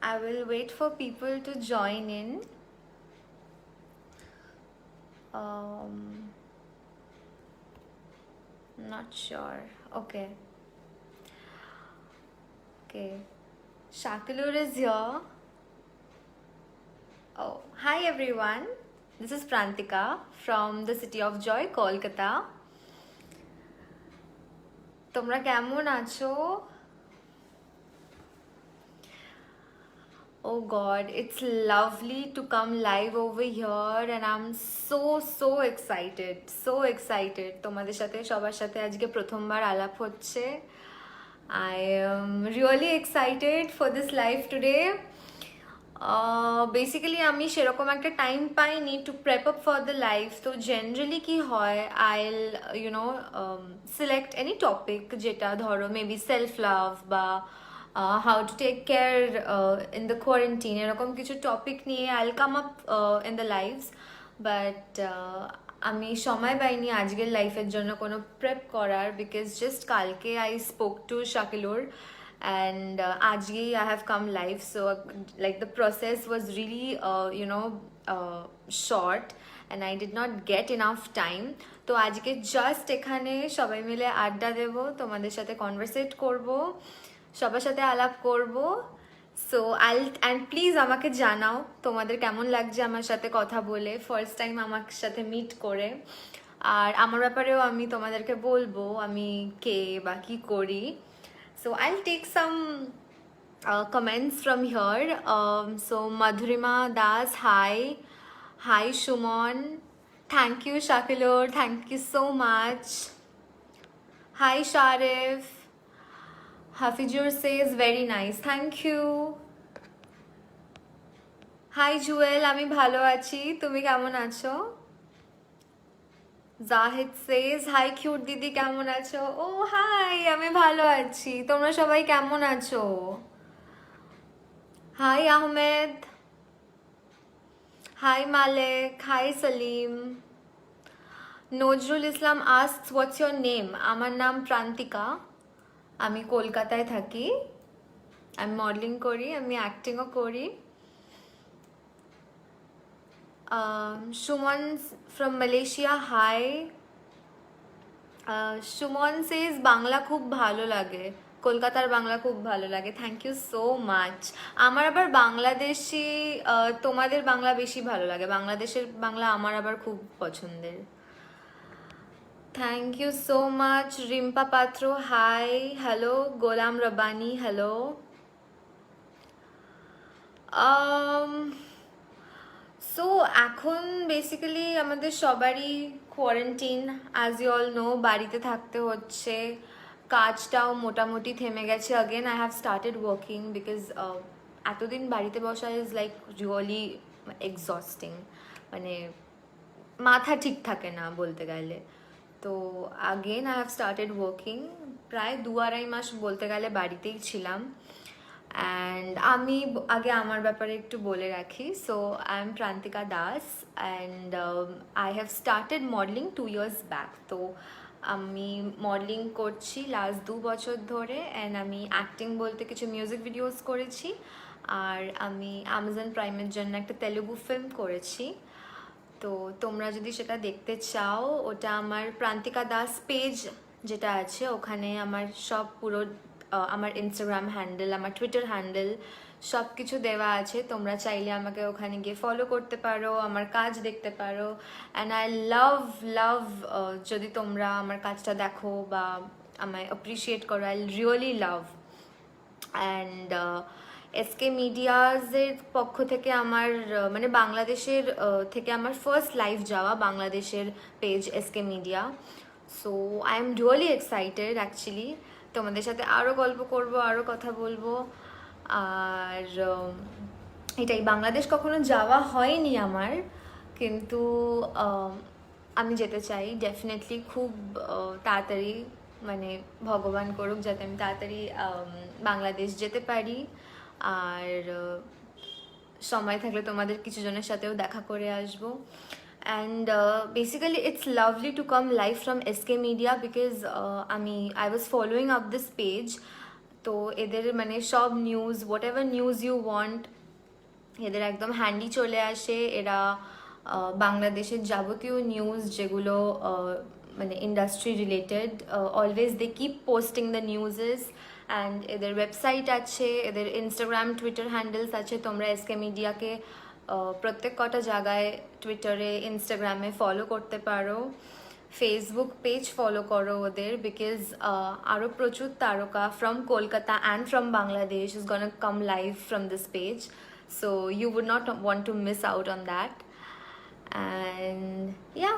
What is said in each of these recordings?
I will wait for people to join in. Um, Not sure. Okay. Okay. Shakalur is here. Oh, hi everyone. This is Prantika from the city of joy, Kolkata. তোমরা কেমন আছো? Oh God, it's lovely to come live over here and I'm so excited. So excited. তোমাদের সাথে সবার সাথে আজকে প্রথমবার আলাপ হচ্ছে. I am really excited for this live today. Basically আমি সেরকম একটা টাইম পাইনি to prep up for the life, তো জেনারেলি কি হয়, আইল সিলেক্ট এনি টপিক যেটা ধরো মেবি সেলফ লাভ বা how to take care in the quarantine, এরকম কিছু টপিক নিয়ে I'll come up in the lives. But আমি সময় পাইনি আজকের লাইফের জন্য কোনো প্রেপ করার, বিকজ জাস্ট কালকে I spoke to Shakilur and ajgi I have come live, so like the process was really short and I did not get enough time. তো আজকে জাস্ট এখানে সবাই মিলে আড্ডা দেব, তোমাদের সাথে কনভারসেট করব, সবার সাথে আলাপ করব। সো অ্যান্ড প্লিজ আমাকে জানাও তোমাদের কেমন লাগছে আমার সাথে কথা বলে, ফার্স্ট টাইম আমার সাথে মিট করে। আর আমার ব্যাপারেও আমি তোমাদেরকে বলবো আমি কে বা কী করি। So I'll take some comments from here. So Madhurima Das, hi. Hi Shumon. Thank you Shakilur, thank you so much. Hi Sharif. Hafijur says very nice, thank you. Hi Jewel, আমি ভালো আছি, তুমি কেমন আছো? জাহিদ সেজ হাই কিউট দিদি, কেমন আছো? ও high, আমি ভালো আছি, তোমরা সবাই কেমন আছো? Hi Ahmed, hi Malek, hi Salim. Nazrul Islam asks what's your name? আমার নাম প্রান্তিকা, আমি কলকাতায় থাকি, আমি মডেলিং করি, আমি অ্যাক্টিংও করি। Suman from Malaysia, hi. Suman says Bangla খুব ভালো লাগে, কলকাতার বাংলা খুব ভালো লাগে, থ্যাংক ইউ সো মাচ। আমার আবার বাংলাদেশি, তোমাদের বাংলা বেশি ভালো লাগে, বাংলাদেশের বাংলা আমার আবার খুব পছন্দের। Thank you so much Rimpa Patra, hi. Hello Golam Rabbani, hello. So এখন বেসিক্যালি আমাদের সবারই quarantine, as you all know, বাড়িতে থাকতে হচ্ছে, কাজটাও মোটামুটি থেমে গেছে। Again I have started working because এতদিন বাড়িতে বসা ইজ লাইক রিয়েলি এক্সস্টিং, মানে মাথা ঠিক থাকে না বলতে গেলে। তো again I have started working, প্রায় 2-2.5 মাস বলতে গেলে বাড়িতেই ছিলাম। অ্যান্ড আমি আগে আমার ব্যাপারে একটু বলে রাখি। So I M Prantika Das and I have started modelling 2 years back. তো আমি মডেলিং করছি লাস্ট 2 বছর ধরে, অ্যান্ড আমি অ্যাক্টিং বলতে কিছু মিউজিক ভিডিওস করেছি, আর আমি অ্যামাজন প্রাইমের জন্য একটা তেলুগু ফিল্ম করেছি। তো তোমরা যদি সেটা দেখতে চাও, ওটা আমার প্রান্তিকা দাস পেজ যেটা আছে, ওখানে আমার সব পুরো আমার ইনস্টাগ্রাম হ্যান্ডেল, আমার টুইটার হ্যান্ডেল সব কিছু দেওয়া আছে, তোমরা চাইলে আমাকে ওখানে গিয়ে ফলো করতে পারো, আমার কাজ দেখতে পারো। অ্যান্ড আই লাভ লাভ যদি তোমরা আমার কাজটা দেখো বা আমায় অ্যাপ্রিসিয়েট করো, I really love. And SK মিডিয়াজের পক্ষ থেকে আমার মানে বাংলাদেশের থেকে আমার ফার্স্ট লাইভ যাওয়া বাংলাদেশের page SK media. So I am really excited actually, তোমাদের সাথে আরও গল্প করব, আরও কথা বলবো। আর এটাই, বাংলাদেশ কখনো যাওয়া হয়নি আমার, কিন্তু আমি যেতে চাই ডেফিনেটলি খুব তাড়াতাড়ি, মানে ভগবান করুক যাতে আমি তাড়াতাড়ি বাংলাদেশ যেতে পারি। আর সময় থাকলে তোমাদের কিছু জনের সাথেও দেখা করে আসবো। And basically it's lovely to come live from SK media because I was following up this page তো এদের মানে সব news, whatever news you want, এদের একদম হ্যান্ডি চলে আসে। এরা বাংলাদেশের যাবতীয় নিউজ যেগুলো মানে industry related, always they keep posting the newses. And এদের ওয়েবসাইট আছে, এদের ইনস্টাগ্রাম টুইটার হ্যান্ডেলস আছে। তোমরা এসকে মিডিয়াকে প্রত্যেক কটা জায়গায় টুইটারে ইনস্টাগ্রামে ফলো করতে পারো। ফেসবুক পেজ ফলো করো ওদের, বিকজ আরও প্রচুর তারকা from Kolkata and from Bangladesh is gonna come live from this page, so you would not want to miss out on that. And yeah,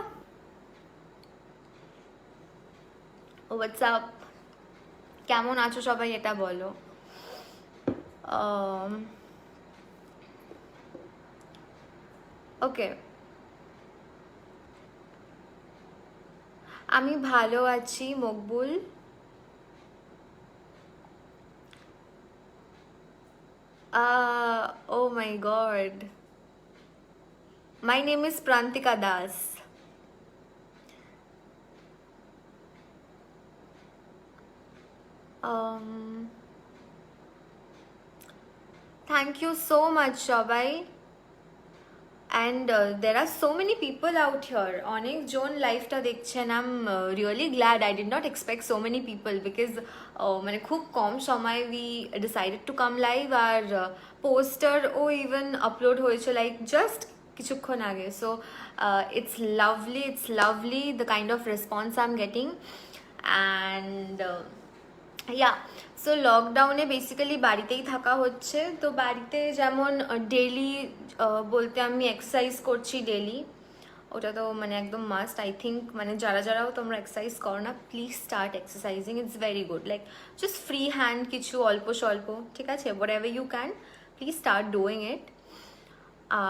what's up, কেমন আছো সবাই এটা বলো। ওকে, আমি ভালো আছি Maqbool. Oh my god, my name is Prantika Das. Thank you so much সবাই। and there are so many people out here, অনেক জন লাইভটা দেখছেন। I'm really glad. I did not expect so many people because মানে খুব কম সময় we decided to come live, আর poster ও even upload হয়েছে লাইক জাস্ট কিছুক্ষণ আগে। So it's lovely the kind of response I'm getting. And yeah, so লকডাউনে basically বাড়িতেই থাকা হচ্ছে। তো বাড়িতে যেমন ডেলি বলতে আমি এক্সারসাইজ করছি ডেলি, ওটা তো মানে একদম মাস্ট আই থিঙ্ক। মানে যারাও তোমরা এক্সারসাইজ করো না, please start exercising, it's very good. Like just free hand কিছু অল্প স্বল্প, ঠিক আছে, whatever you can, please start doing it.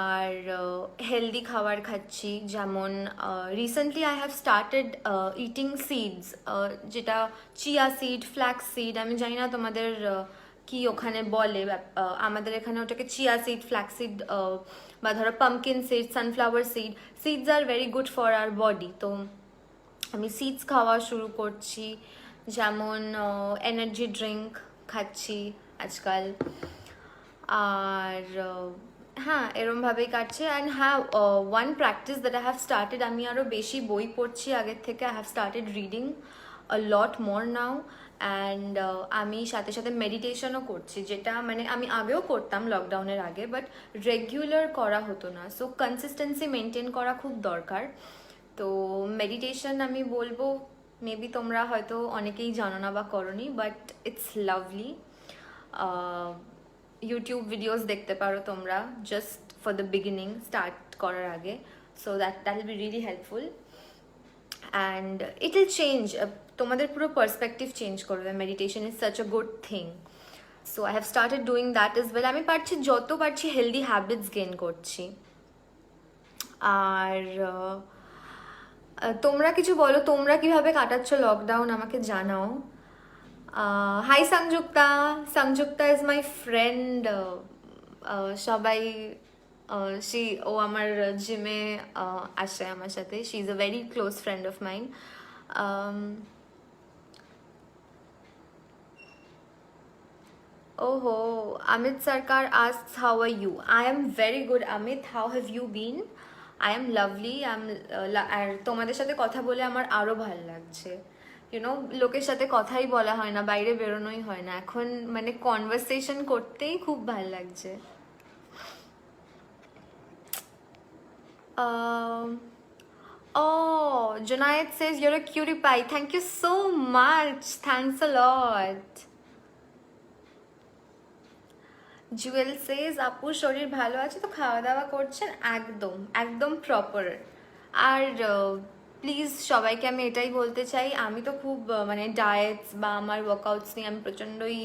আর হেলদি খাবার খাচ্ছি, যেমন recently I have started eating seeds, যেটা চিয়া সিড, ফ্ল্যাক্স সিড, আমি জানি না তোমাদের কি ওখানে বলে, আমাদের এখানে ওটাকে চিয়া সিড, ফ্ল্যাক্স সিড, বা ধরো pumpkin seed, sunflower seed. Seeds are very good for our body. তো আমি সিডস খাওয়া শুরু করছি, যেমন এনার্জি ড্রিঙ্ক খাচ্ছি আজকাল। আর হ্যাঁ, এরমভাবেই কাটছে। অ্যান্ড হ্যাঁ, one practice that I have started, আমি আরও বেশি বই পড়ছি আগের থেকে। I have started reading a lot more now. And আমি সাথে সাথে মেডিটেশনও করছি, যেটা মানে আমি আগেও করতাম লকডাউনের আগে, বাট রেগুলার করা হতো না। সো কনসিস্টেন্সি মেনটেন করা খুব দরকার। তো মেডিটেশন আমি বলবো, মেবি তোমরা হয়তো অনেকেই জানো না বা করনি, but it's lovely. YouTube videos দেখতে পারো তোমরা, just for the beginning, start করার আগে। So that will be really helpful. And it will change, তোমাদের পুরো পার্সপেক্টিভ চেঞ্জ করবে। Meditation is such a good thing. So I have started doing that is well. আমি পারছি, যত পারছি healthy habits gain করছি। আর তোমরা কিছু বলো, তোমরা কিভাবে কাটাচ্ছ লকডাউন, আমাকে জানাও। Hi Sanjukta, Sanjukta is my friend. সবাই ও আমার জিমে আসে আমার সাথে। She is a very close friend of mine. ওহো, Amit Sarkar asks, how are you? I am very good, Amit. How have you been? I am lovely. আর তোমাদের সাথে কথা বলে আমার আরও ভালো লাগছে। ইউনো, লোকের সাথে কথাই বলা হয় না, বাইরে বেরোনোই হয় না, এখন মানে কনভারসেশন করতেই খুব ভালো লাগছে। Oh, Junaid says you're a cutie pie. Thank you so much. Thanks a lot. Jewel সেজ, আপুর শরীর ভালো আছে তো, খাওয়া দাওয়া করছেন? একদম একদম প্রপার। আর প্লিজ সবাইকে আমি এটাই বলতে চাই, আমি তো খুব মানে ডায়েটস বা আমার ওয়ার্কআউটস নিয়ে আমি প্রচণ্ডই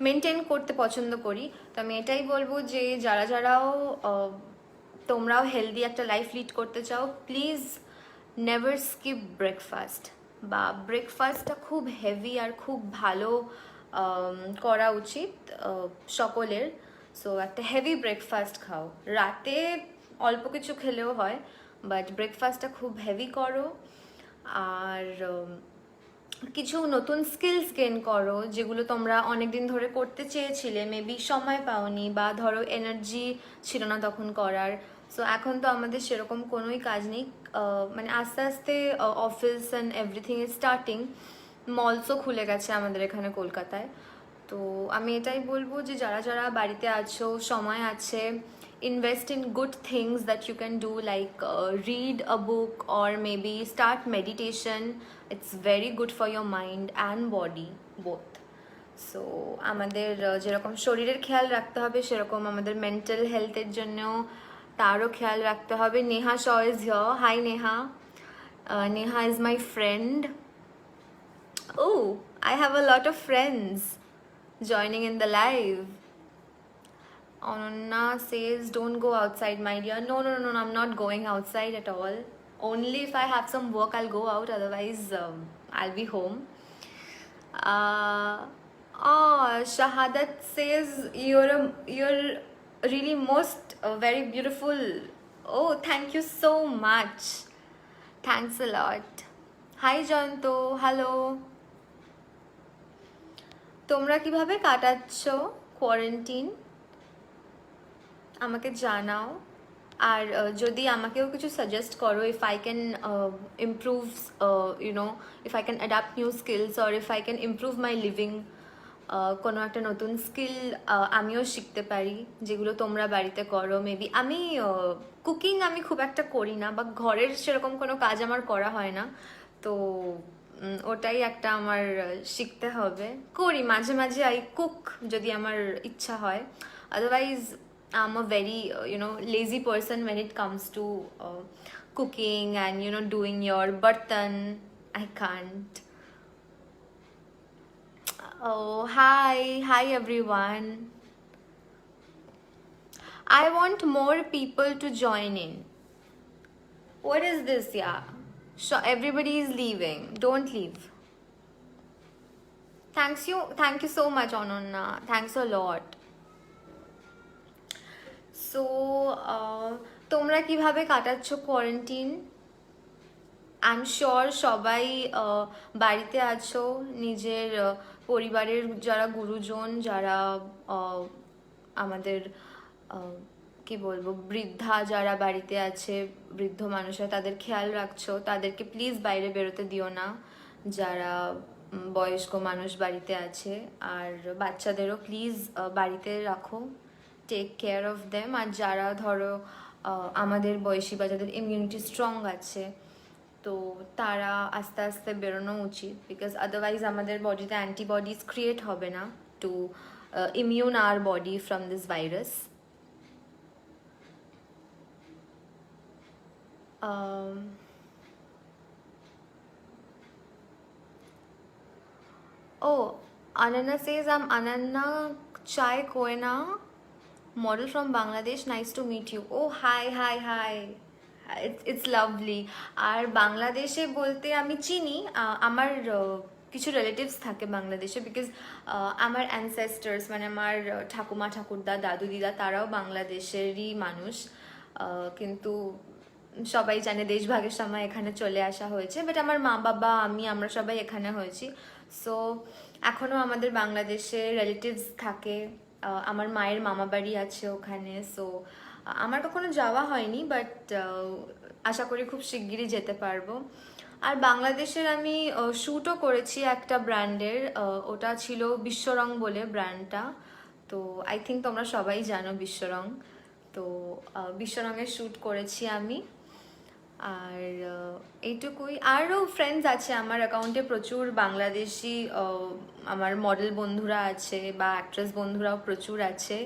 মেনটেন করতে পছন্দ করি। তো আমি এটাই বলবো যে যারাও তোমরাও হেলদি একটা লাইফ লিড করতে চাও, প্লিজ নেভার স্কিপ ব্রেকফাস্ট। বা ব্রেকফাস্টটা খুব হেভি আর খুব ভালো করা উচিত সকলের। সো একটা হেভি ব্রেকফাস্ট খাও, রাতে অল্প কিছু খেলেও হয়, বাট ব্রেকফাস্টটা খুব হেভি করো। আর কিছু নতুন স্কিলস গেইন করো যেগুলো তোমরা অনেক দিন ধরে করতে চেয়েছিলে, মেবি সময় পাওনি বা ধরো এনার্জি ছিল না তখন করার। সো এখন তো আমাদের সেরকম কোনোই কাজ নেই, মানে আস্তে আস্তে office and everything is starting, মলসও খুলে গেছে আমাদের এখানে কলকাতায়। তো আমি এটাই বলবো যে যারা যারা বাড়িতে আছো, সময় আছে, invest in good things that you can do, like read a book or maybe start meditation. It's very good for your mind and body both. So আমাদের যেরকম শরীরের খেয়াল রাখতে হবে সেরকম আমাদের মেন্টাল হেলথের জন্যও তারও খেয়াল রাখতে হবে। Neha Shaw is here. Hi Neha. Neha is my friend. Oh, I have a lot of friends joining in the live. Ananya says, don't go outside, my dear. No, no, no, no, I'm not going outside at all. Only if I have some work, I'll go out. Otherwise, I'll be home. Shahadat says, you're really most very beautiful. Oh, thank you so much. Thanks a lot. Hi, Janto. Hello. তোমরা কিভাবে কাটাচ্ছ quarantine আমাকে জানাও। আর যদি আমাকেও কিছু suggest করো, if I can improve, you know, if I can adapt new skills or if I can improve my living, কোনো একটা নতুন স্কিল আমিও শিখতে পারি যেগুলো তোমরা বাড়িতে করো। মেবি আমি কুকিং আমি খুব একটা করি না, বা ঘরের সেরকম কোনো কাজ আমার করা হয় না, তো ওটাই একটা আমার শিখতে হবে। করি মাঝে মাঝে, আই কুক যদি আমার ইচ্ছা হয়। Otherwise I'm a very lazy person when it comes to cooking and doing your bartan. I can't. Oh, hi everyone. I want more people to join in. What is this? Yeah, so everybody is leaving. Don't leave. Thank you so much, Ananya. Thanks a lot. So তোমরা কিভাবে কাটাচ্ছ quarantine? I am sure সবাই বাড়িতে আছো, নিজের পরিবারের যারা গুরুজন, যারা আমাদের কি বলবো, বৃদ্ধা যারা বাড়িতে আছে, বৃদ্ধ মানুষরা, তাদের খেয়াল রাখছো। তাদেরকে প্লিজ বাইরে বেরোতে দিও না, যারা বয়স্ক মানুষ বাড়িতে আছে। আর বাচ্চাদেরও প্লিজ বাড়িতে রাখো, টেক কেয়ার অফ দেম। আর যারা ধরো আমাদের বয়সী বা যাদের ইমিউনিটি স্ট্রং আছে, তো তারা আস্তে আস্তে বেরোনো উচিত, বিকজ আদারওয়াইজ আমাদের বডিতে অ্যান্টিবডিজ ক্রিয়েট হবে না to immune our body from this virus. Oh, Ananya says, I'm Ananya Chai Koena, model from Bangladesh. Nice to meet you. Oh, hi. It's lovely. আর বাংলাদেশে বলতে আমি চিনি, আমার কিছু রিলেটিভস থাকে বাংলাদেশে, বিকজ আমার অ্যানসেস্টার্স, মানে আমার ঠাকুমা ঠাকুরদা দাদু দিদা তারাও বাংলাদেশেরই মানুষ। কিন্তু সবাই জানে দেশভাগের সময় এখানে চলে আসা হয়েছে, বাট আমার মা বাবা আমরা সবাই এখানে হয়েছি। সো এখনও আমাদের বাংলাদেশে রিলেটিভস থাকে, আমার মায়ের মামা বাড়ি আছে ওখানে। সো আমার কখনো যাওয়া হয়নি, বাট আশা করি খুব শিগগিরই যেতে পারবো। আর বাংলাদেশের আমি শ্যুটও করেছি একটা ব্র্যান্ডের, ওটা ছিল বিশ্বরং বলে ব্র্যান্ডটা। তো আই থিঙ্ক তোমরা সবাই জানো বিশ্বরং। তো বিশ্বরঙের শ্যুট করেছি আমি। আর এইটুকুই। আরও ফ্রেন্ডস আছে আমার অ্যাকাউন্টে প্রচুর বাংলাদেশি, আমার মডেল বন্ধুরা আছে বা অ্যাক্ট্রেস বন্ধুরাও প্রচুর আছে।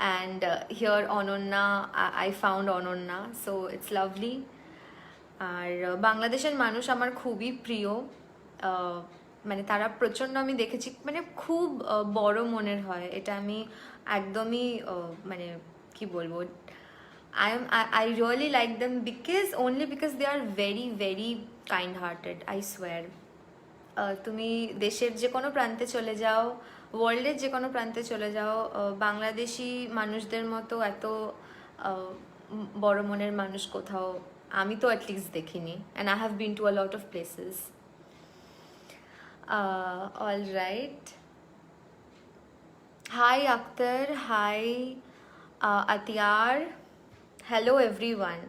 And here Ananya, I found Ananya, so it's lovely. আর বাংলাদেশের মানুষ আমার খুবই প্রিয়, মানে তারা প্রচণ্ড, আমি দেখেছি, মানে খুব বড় মনের হয়। এটা আমি একদমই মানে কি বলবো, I really like them only because they are very very kind hearted, I swear. তুমি দেশের যে কোনো প্রান্তে চলে যাও, ওয়ার্ল্ডের যে কোনো প্রান্তে চলে যাও, বাংলাদেশি মানুষদের মতো এত বড় মনের মানুষ কোথাও আমি তো অ্যাটলিস্ট দেখিনি, and I have been to a lot of places. All right. Hi Akhtar, hi Atiyar. Hello everyone,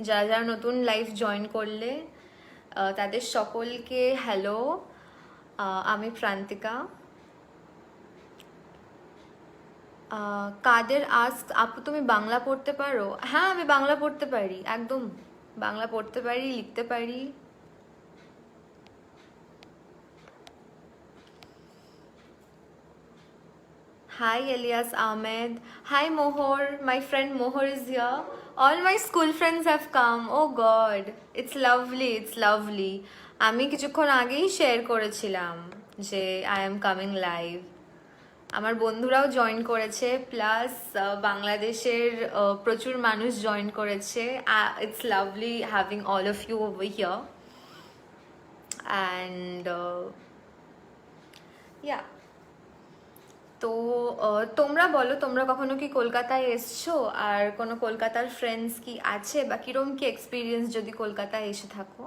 যারা যারা নতুন লাইভ জয়েন করলে তাদের সকলকে হ্যালো। আমি প্রান্তিকা। কাদের আস্ক, আপু তুমি বাংলা পড়তে পারো? হ্যাঁ, আমি বাংলা পড়তে পারি, একদম বাংলা পড়তে পারি, লিখতে পারি। Hi Elias Ahmed. Hi Mohor. My friend Mohor is here. All my school friends have come. Oh God. It's lovely. It's lovely. আমি কিছুক্ষণ আগেই শেয়ার করেছিলাম যে আই এম কামিং লাইভ। আমার বন্ধুরাও জয়েন করেছে, প্লাস বাংলাদেশের প্রচুর মানুষ জয়েন করেছে। It's lovely having all of you over here. And yeah, তো তোমরা বলো, তোমরা কখনো কি কলকাতায় এসছো? আর কোনো কলকাতার ফ্রেন্ডস কি আছে, বা কিরম কি এক্সপিরিয়েন্স যদি কলকাতায় এসে থাকো?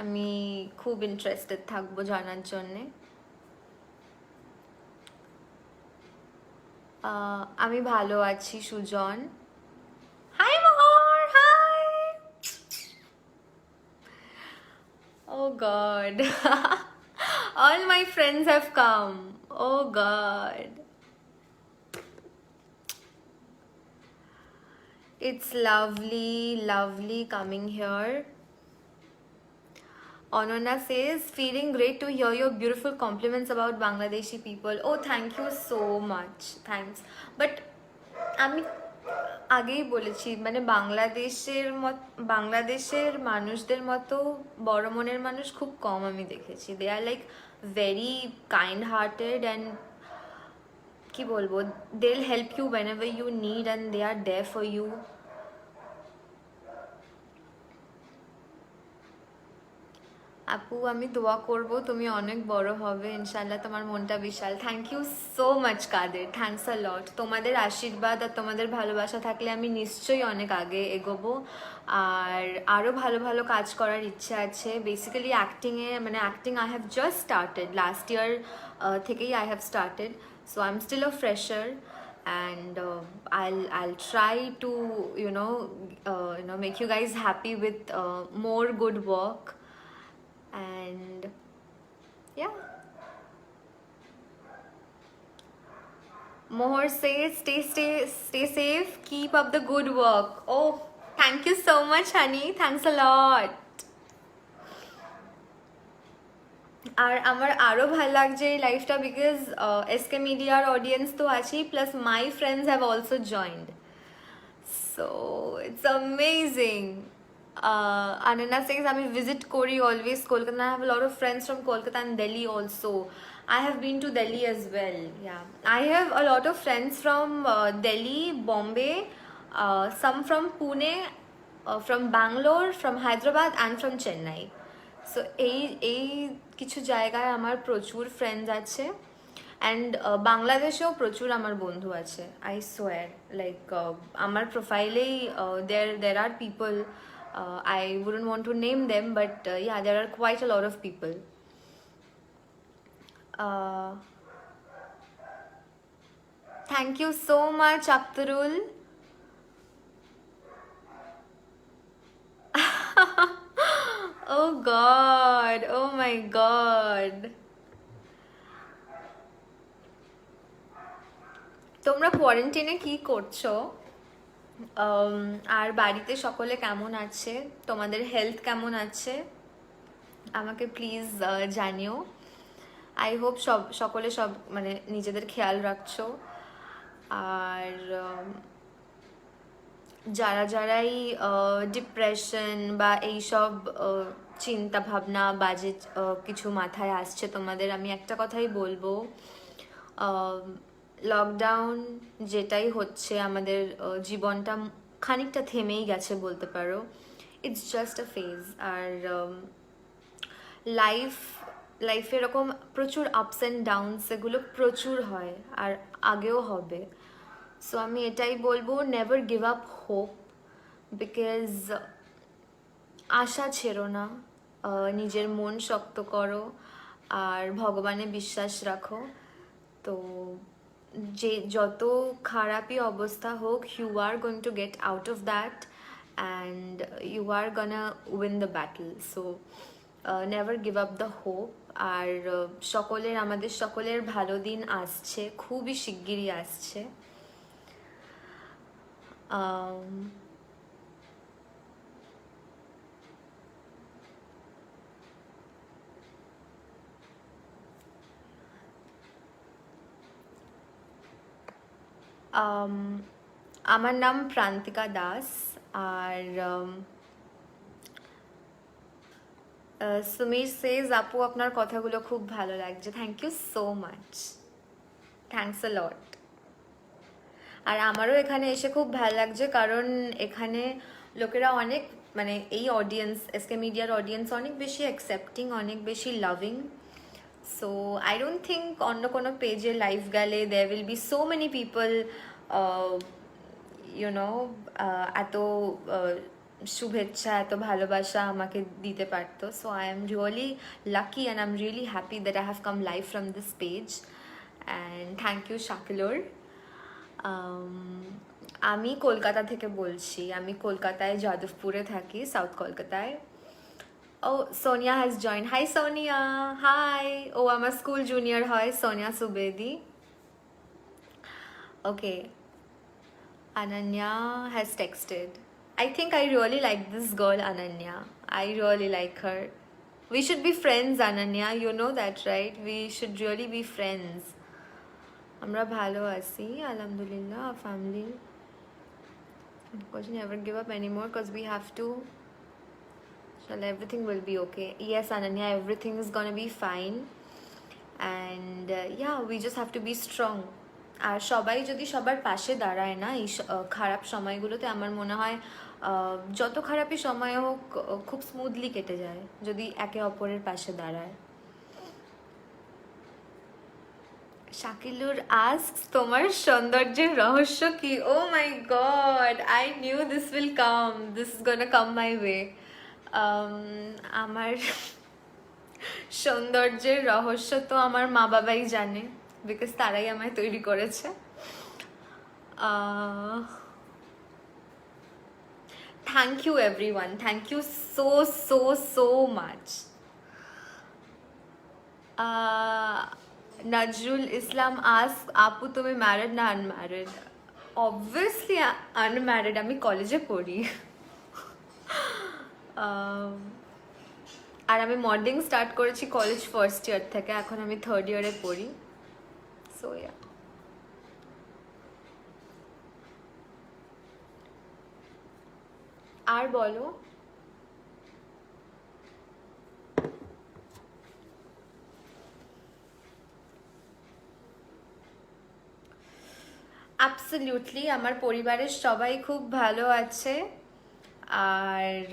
আমি খুব ইন্টারেস্টেড থাকবো জানার জন্যে। আমি ভালো আছি Sujan. High Mohor, high. Oh God. All my friends have come. Oh God. It's lovely, lovely coming here. Anona says, feeling great to hear your beautiful compliments about Bangladeshi people. Oh, thank you so much. Thanks. But আমি আগেই বলেছি, মানে বাংলাদেশের মানুষদের মতো বড় মনের মানুষ খুব কম আমি দেখেছি। They are like very kind hearted and কি বলবো, they will help you whenever you need and they are there for you. আপু আমি দোয়া করব তুমি অনেক বড় হবে ইনশাল্লাহ, তোমার মনটা বিশাল। Thank you so much Kader, thanks a lot. তোমাদের আশীর্বাদ আর তোমাদের ভালোবাসা থাকলে আমি নিশ্চয়ই অনেক আগে এগোবো, আর আরও ভালো ভালো কাজ করার ইচ্ছে আছে। বেসিক্যালি অ্যাক্টিংয়ে, মানে acting I have just started, last year থেকেই I have started. So I am still a fresher, and I'll try to make you guys happy with more good work. And yeah, Mohor says stay safe, keep up the good work. Oh, thank you so much honey, thanks a lot. আর আমার আরও ভাল লাগছে এই লাইফটা, because SK মিডিয়ার audience তো আছেই, plus my friends have also joined, so it's amazing. Anana says, আমি visit করি always Kolkata. I have a lot of friends from Kolkata and Delhi also. I have been to Delhi as well. Yeah, I have a lot of friends from Delhi, Bombay, some from Pune, from Bangalore, from Hyderabad and from Chennai. So এই কিছু জায়গায় আমার প্রচুর friends আছে, and বাংলাদেশেও প্রচুর আমার বন্ধু আছে। আই সোয়ার, লাইক আমার প্রোফাইলেই there are people, I wouldn't want to name them, but yeah, there are quite a lot of people. Thank you so much Akhtarul. Oh God, oh my God. তোমরা কোয়ারেন্টাইনে কি করছো? আর বাড়িতে সকলে কেমন আছে? তোমাদের হেলথ কেমন আছে? আমাকে প্লিজ জানিও। আই হোপ সকলে মানে নিজেদের খেয়াল রাখছো। আর যারাই ডিপ্রেশন বা এইসব চিন্তা ভাবনা, বাজে কিছু মাথায় আসছে তোমাদের, আমি একটা কথাই বলবো, লকডাউন যেটাই হচ্ছে, আমাদের জীবনটা খানিকটা থেমেই গেছে বলতে পারো। It's just a phase. আর লাইফে এরকম প্রচুর আপস অ্যান্ড ডাউনস, এগুলো প্রচুর হয় আর আগেও হবে। সো আমি এটাই বলবো, never give up hope, because আশা ছেড়ো না, নিজের মন শক্ত করো, আর ভগবানে বিশ্বাস রাখো। তো যে যত খারাপই অবস্থা হোক, you are going to get out of that and you are gonna win the battle. So never give up the hope. আর আমাদের সকলের ভালো দিন আসছে, খুবই শিগগিরই আসছে। আমার নাম প্রান্তিকা দাস। আর সুমির সেজ, আপু আপনার কথাগুলো খুব ভালো লাগছে। Thank you so much, thanks a lot. আর আমারও এখানে এসে খুব ভালো লাগছে, কারণ এখানে লোকেরা অনেক, মানে এই অডিয়েন্স, এসকে মিডিয়ার অডিয়েন্স অনেক বেশি অ্যাকসেপ্টিং, অনেক বেশি loving. So I don't think অন্য কোনো পেজে লাইভ গেলে there will be so many people you know এত শুভেচ্ছা, এত ভালোবাসা আমাকে দিতে পারতো। So I am really lucky and I am really happy that I have come live from this page. And thank you Shakilur. আমি কলকাতা থেকে বলছি, আমি কলকাতায় যাদবপুরে থাকি, সাউথ কলকাতায়। Oh Sonia has join. Hi Sonia, hi. ও আমার স্কুল জুনিয়র হয়, সোনিয়া সুবেদি। ওকে, Ananya has texted. I think I really like this girl, Ananya. I really like her. We should be friends, Ananya. You know that, right? We should really be friends. আমরা ভালো আছি, আলহামদুলিল্লাহ। Family. Because never give up anymore, because we have to. Everything will be okay. Yes, Ananya, everything is gonna be fine. And yeah, we just have to be strong. আর সবাই যদি সবার পাশে দাঁড়ায় না এই খারাপ সময়গুলোতে, আমার মনে হয় যত খারাপই সময় হোক খুব স্মুথলি কেটে যায় যদি একে অপরের পাশে দাঁড়ায়। শাকিলুর আস্কস, তোমার সৌন্দর্যের রহস্য কি? Oh my god, I knew this will come, this is gonna come my way. আমার সৌন্দর্যের রহস্য তো আমার মা বাবাই জানে, বিকজ তারাই আমায় তৈরি করেছে। Thank you everyone, thank you so so so much. Nazrul Islam ask, আপু তুমি ম্যারিড না আনম্যারিড? অবভিয়াসলি আনম্যারিড, আমি কলেজে পড়ি। আর আমি মডেলিং স্টার্ট করেছি কলেজ ফার্স্ট ইয়ার থেকে, এখন আমি থার্ড ইয়ারে পড়ি। So yeah. আর বলো। অ্যাবসলিউটলি, আমার পরিবারের সবাই খুব ভালো আছে। আর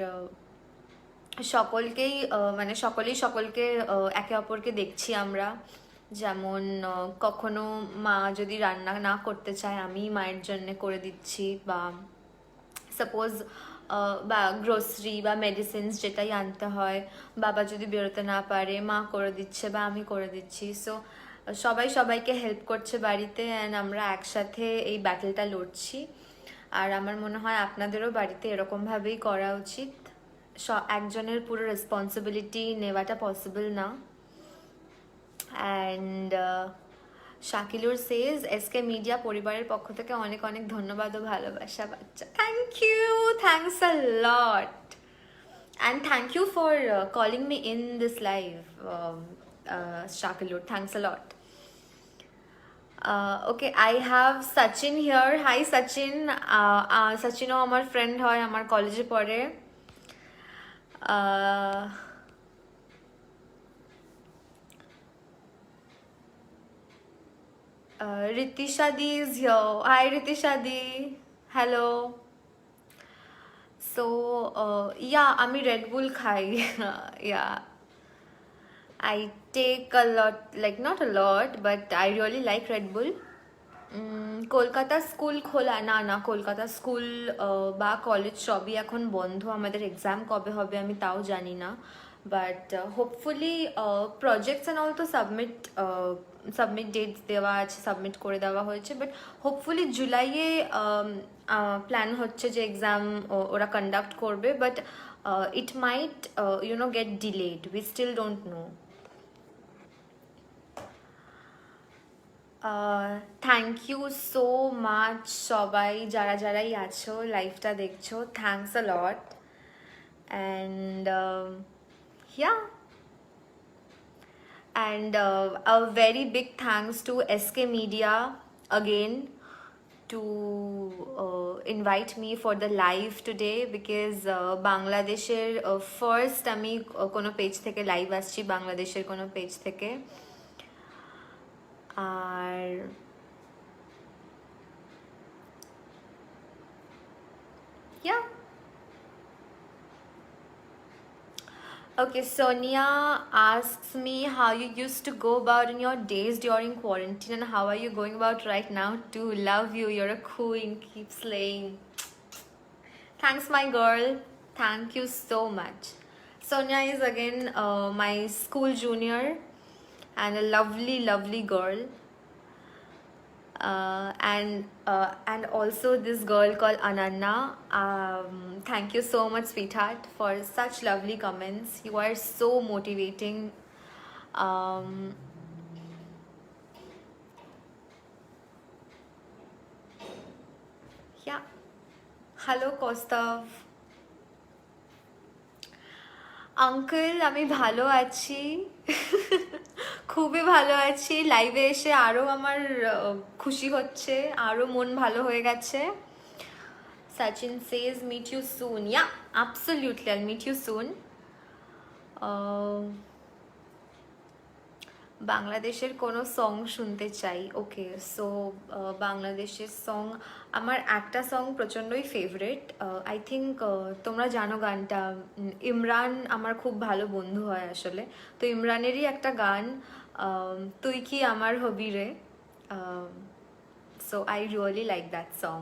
সকলকেই মানে সকলেই সকলকে একে অপরকে দেখছি আমরা। যেমন কখনো মা যদি রান্না না করতে চায়, আমি মায়ের জন্য করে দিচ্ছি, বা সাপোজ বা গ্রোসারি বা মেডিসিনস যেটাই আনতে হয়, বাবা যদি বেরোতে না পারে মা করে দিচ্ছে বা আমি করে দিচ্ছি। সো সবাই সবাইকে হেল্প করছে বাড়িতে, অ্যান্ড আমরা একসাথে এই ব্যাটেলটা লড়ছি। আর আমার মনে হয় আপনাদেরও বাড়িতে এরকমভাবেই করা উচিত। একজনের পুরো রেসপন্সিবিলিটি নেওয়াটা পসিবল না। And Shakilur says, SK media পরিবারের পক্ষ থেকে অনেক অনেক ধন্যবাদ ও ভালোবাসা বাচ্চা। Thank you, thanks a lot, and thank you for calling me in this live, Shakilur, thanks a lot. Okay, I have Sachin here. Hi Sachin. সচিনও আমার ফ্রেন্ড হয়, আমার কলেজে পড়ে। Ritisha Di is here. Hi Ritisha Di. Hello. So yeah, আমি Red Bull খাই। Yeah, I take a lot, like not a lot, but I really like Red Bull. Kolkata school খোলা? না না, কলকাতা স্কুল বা কলেজ সবই এখন বন্ধ। আমাদের এক্সাম কবে হবে আমি তাও জানি না। but hopefully projects and all to submit dates দেওয়া আছে, সাবমিট করে দেওয়া হয়েছে, বাট হোপফুলি জুলাইয়ে প্ল্যান হচ্ছে যে এক্সাম ওরা কন্ডাক্ট করবে, but it might get delayed, we still don't know. Thank you so much সবাই যারা যারাই আছো, লাইভটা দেখছো, thanks a lot. And yeah, and a very big thanks to SK Media again to invite me for the live today, because বাংলাদেশের first আমি কোনো page থেকে লাইভ আসছি, বাংলাদেশের কোনো পেজ থেকে। আর yeah. Okay, Sonia asks me how you used to go about in your days during quarantine and how are you going about right now too. Love you, you're a queen, keep slaying. Thanks my girl, thank you so much. Sonia is again my school junior and a lovely girl. And also this girl called Ananya. Thank you so much, sweetheart, for such lovely comments. You are so motivating. Yeah. Hello, Kostav. Uncle আমি ভালো আছি, খুবই ভালো আছি। লাইভে এসে আরও আমার খুশি হচ্ছে, আরও মন ভালো হয়ে গেছে। Sachin says meet you soon. Yeah, absolutely, I'll meet you soon. বাংলাদেশের কোনো সং শুনতে চাই। ওকে, সো বাংলাদেশের সং, আমার একটা সং প্রচণ্ডই ফেভারিট। আই থিঙ্ক তোমরা জানো গানটা, ইমরান আমার খুব ভালো বন্ধু হয় আসলে, তো ইমরানেরই একটা গান, তুই কি আমার হবি রে। So I really like that song.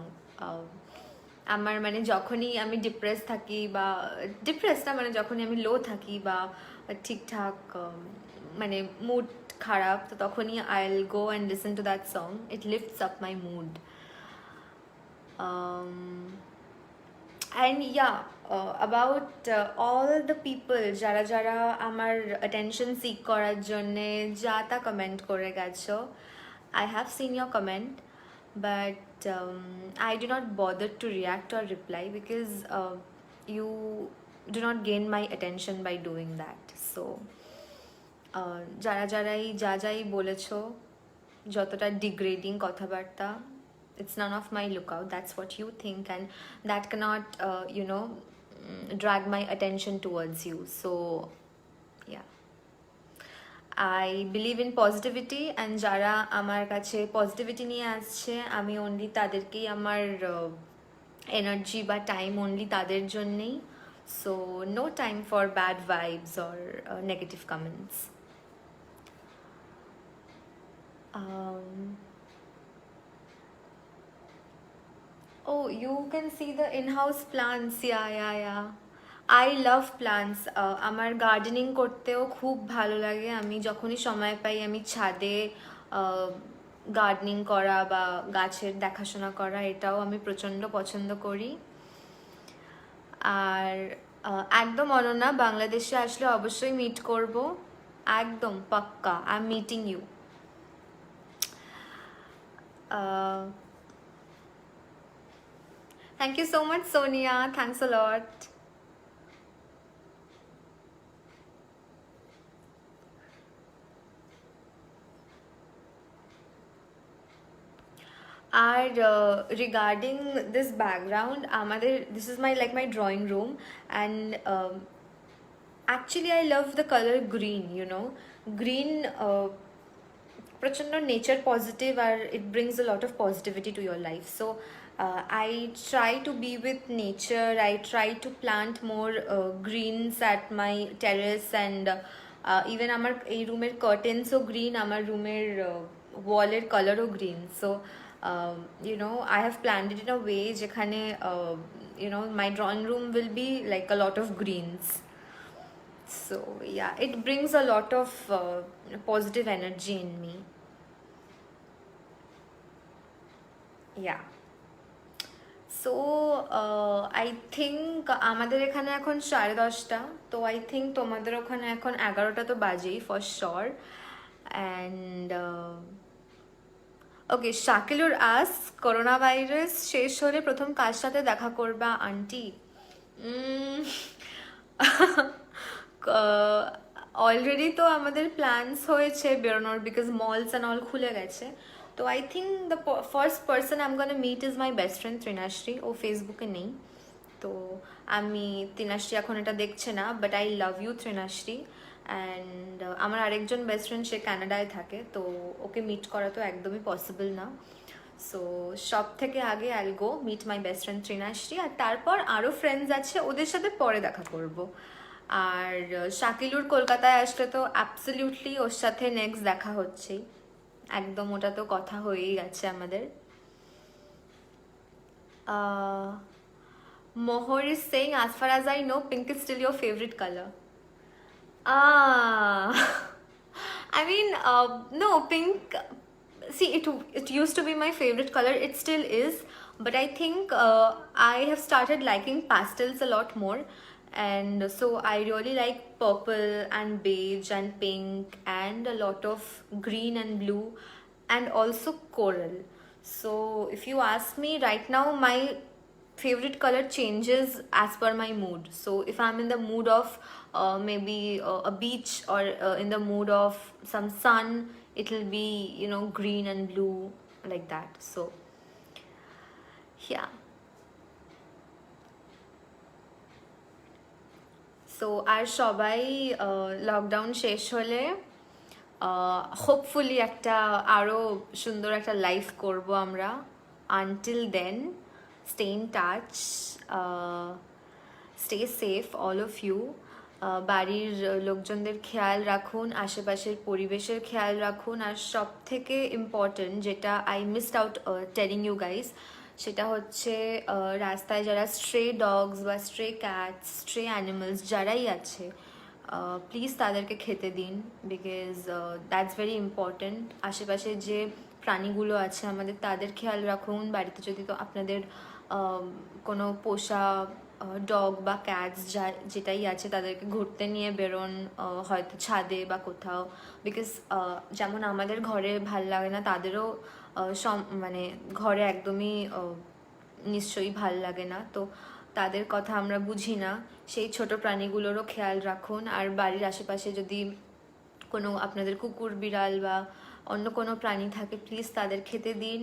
আমার মানে যখনই আমি ডিপ্রেস থাকি, বা ডিপ্রেস না মানে যখনই আমি লো থাকি বা ঠিকঠাক মানে মুড খারাপ, তো তখনই I'll go and listen to that song, it lifts up my mood. And yeah, about all the people যারা যারা আমার অ্যাটেনশন সিক করার জন্যে যা তা কমেন্ট করে গেছো, I have seen your comment, but I do not bother to react or reply, because you do not gain my attention by doing that. So যারা যারাই যা যাই বলেছো, যতটা ডিগ্রেডিং কথাবার্তা, it's none of my lookout. That's what you think, and that cannot drag my attention towards you. So yeah, I believe in positivity, and যারা আমার কাছে পজিটিভিটি নিয়ে আসছে, আমি অনলি তাদেরকেই আমার এনার্জি বা টাইম অনলি তাদের জন্যেই। So no time for bad vibes or negative comments. Oh, you can see the in-house plants. Yeah. I love plants. আমার গার্ডেনিং করতেও খুব ভালো লাগে। আমি যখনই সময় পাই আমি ছাদে গার্ডেনিং করা বা গাছের দেখাশোনা করা, এটাও আমি প্রচণ্ড পছন্দ করি। আর একদম অনন্যা, বাংলাদেশে আসলে অবশ্যই মিট করব, একদম পাক্কা। I am meeting you. Thank you so much, Sonia. Thanks a lot. আর regarding this background, this is my drawing room, and actually I love the color green. Green প্রচণ্ড নেচার পজিটিভ, আর it brings a lot of positivity to your life. So I try to be with nature. I try to plant more greens at my terrace, and even আমার এই রুমের কার্টেন্সও green, আমার রুমের ওয়ালের কালারও green. So I have planned it in a way যেখানে my drawing room will be like a lot of greens. So yeah, it brings a lot of positive energy in me. Yeah. So I think আমাদের এখানে এখন 10:30, তো I think তোমাদের ওখানে এখন 11টা তো বাজেই for sure. And okay, Shakilur us, corona virus শেষ হলে প্রথম কার সাথে দেখা করবা আন্টি? অলরেডি তো আমাদের প্ল্যানস হয়েছে বেরোনোর, বিকজ মলস অ্যান্ড অল খুলে গেছে। তো I think the first person I am gonna meet is my best friend Trinashree. ও ফেসবুকে নেই, তো আমি, ত্রিনাশ্রী এখন এটা দেখছে না, but I love you Trinashree. And আমার আরেকজন বেস্ট ফ্রেন্ড, সে কানাডায় থাকে, তো ওকে মিট করা তো একদমই পসিবল না। সো সব থেকে আগে I go meet my best friend Trinashree, আর তারপর আরও ফ্রেন্ডস আছে, ওদের সাথে পরে দেখা করব। আর শাকিলুর কলকাতায় আসলে তো অ্যাবসলিউটলি ওর সাথে নেক্সট দেখা হচ্ছেই, একদম, ওটা তো কথা হয়েই গেছে আমাদের। Mohor is saying, as far as I know, pink is still your favorite color. I mean, no, pink. See, it used to be my favorite color. It still is, but I think I have started liking pastels a lot more, and so I really like purple and beige and pink and a lot of green and blue, and also coral. So if you ask me right now, my favorite color changes as per my mood. So if I'm in the mood of maybe a beach, or in the mood of some sun, it'll be, you know, green and blue, like that. So yeah. So আর সবাই lockdown শেষ হলে hopefully একটা আরও সুন্দর একটা life করব আমরা। Until then, stay in touch, stay safe all of you. বাড়ির লোকজনদের খেয়াল রাখুন, আশেপাশের পরিবেশের খেয়াল রাখুন, আর সব থেকে ইম্পর্টেন্ট যেটা I missed out telling you guys, সেটা হচ্ছে রাস্তায় যারা স্ট্রে ডগস বা স্ট্রে ক্যাটস, স্ট্রে অ্যানিমালস যারাই আছে, প্লিজ তাদেরকে খেতে দিন, বিকজ দ্যাটস ভেরি ইম্পর্টেন্ট। আশেপাশে যে প্রাণীগুলো আছে আমাদের, তাদের খেয়াল রাখুন। বাড়িতে যদি তো আপনাদের কোনো পোষা ডগ বা ক্যাটস যেটাই আছে, তাদেরকে ঘুরতে নিয়ে বেরোন, হয়তো ছাদে বা কোথাও, বিকজ যেমন আমাদের ঘরে ভাল লাগে না, তাদেরও মানে ঘরে একদমই নিশ্চয়ই ভাল লাগে না, তো তাদের কথা আমরা বুঝি না, সেই ছোট প্রাণীগুলোরও খেয়াল রাখুন। আর বাড়ির আশেপাশে যদি কোনো আপনাদের কুকুর, বিড়াল বা অন্য কোনো প্রাণী থাকে, প্লিজ তাদের খেতে দিন।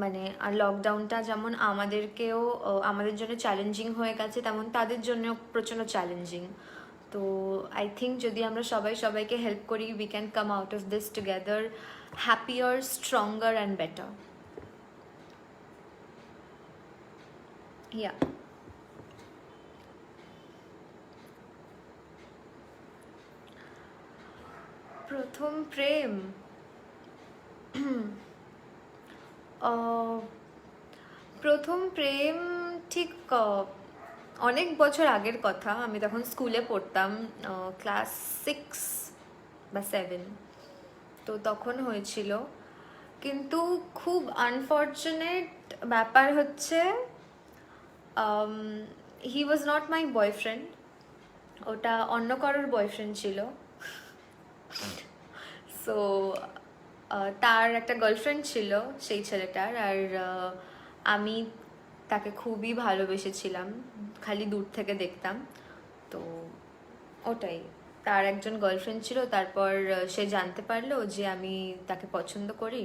মানে আর লকডাউনটা যেমন আমাদেরকেও আমাদের জন্য চ্যালেঞ্জিং হয়ে গেছে, তেমন তাদের জন্য প্রচণ্ড চ্যালেঞ্জিং। তো আই থিঙ্ক যদি আমরা সবাই সবাইকে হেল্প করি, we can come out of this together happier, stronger and better. Yeah, প্রথম প্রেম, প্রথম প্রেম ঠিক অনেক বছর আগের কথা। আমি তখন স্কুলে পড়তাম, ক্লাস 6 বা 7, তো তখন হয়েছিল। কিন্তু খুব আনফর্চুনেট ব্যাপার হচ্ছে, হি ওয়াজ নট মাই বয়ফ্রেন্ড, ওটা অন্য কারোর বয়ফ্রেন্ড ছিল। সো তার একটা গার্লফ্রেন্ড ছিল সেই ছেলেটার, আর আমি তাকে খুবই ভালোবেসেছিলাম, খালি দূর থেকে দেখতাম। তো ওটাই, তার একজন গার্লফ্রেন্ড ছিল, তারপর সে জানতে পারলো যে আমি তাকে পছন্দ করি,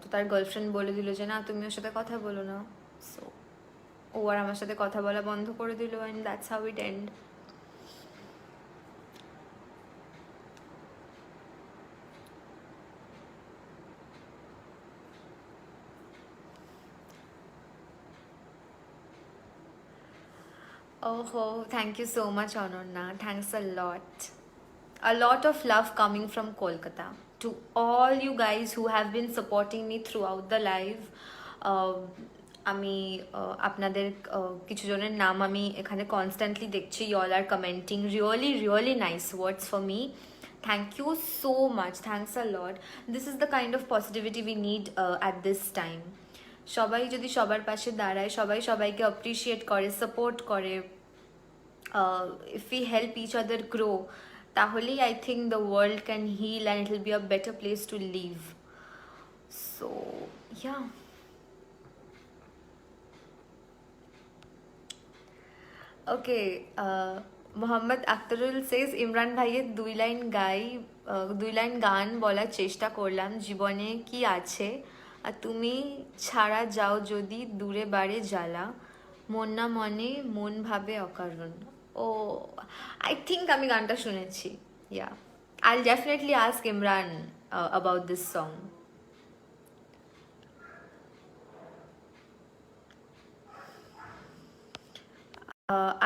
তো তার গার্লফ্রেন্ড বলে দিল যে না, তুমি ওর সাথে কথা বলো না। সো ও আর আমার সাথে কথা বলা বন্ধ করে দিল, and that's how it end. Oh, thank you so much, Anurna. Thanks a lot. A lot of love coming from Kolkata to all you guys who have been supporting me throughout the live. আমি আপনাদের কিছু জনের নাম আমি এখানে constantly দেখছি, you all are commenting really really nice words for me. Thank you so much, thanks a lot. This is the kind of positivity we need at this time. সবাই যদি সবার পাশে দাঁড়ায়, সবাই সবাইকে অ্যাপ্রিসিয়েট করে, সাপোর্ট করে, if we help each other grow, তাহলেই I think the world can heal and it will be a better place to live. So yeah. ওকে, মোহাম্মদ আখতারুল সেজ ইমরান ভাইয়ের 2 লাইন গাই, 2 লাইন গান বলার চেষ্টা করলাম। জীবনে কি আছে আর তুমি ছাড়া যাও যদি দূরে বাড়ে জ্বালা, মন না মনে মন ভাবে অকারণ। ও, আই থিঙ্ক আমি গানটা শুনেছি। Yeah, I'll definitely ask Imran about this song.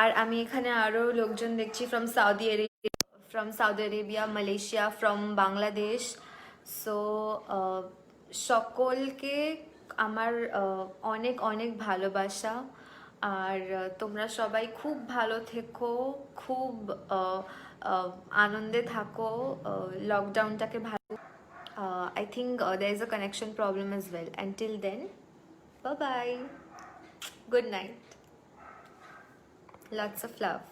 আর আমি এখানে আরও লোকজন দেখছি from Saudi Arabia, Malaysia, from Bangladesh. So সকলকে আমার অনেক অনেক ভালোবাসা। আর তোমরা সবাই খুব ভালো থেকো, খুব আনন্দে থাকো, লকডাউনটাকে ভালো। I think there is a connection problem as well. Until then, bye bye. Good night. Lots of love.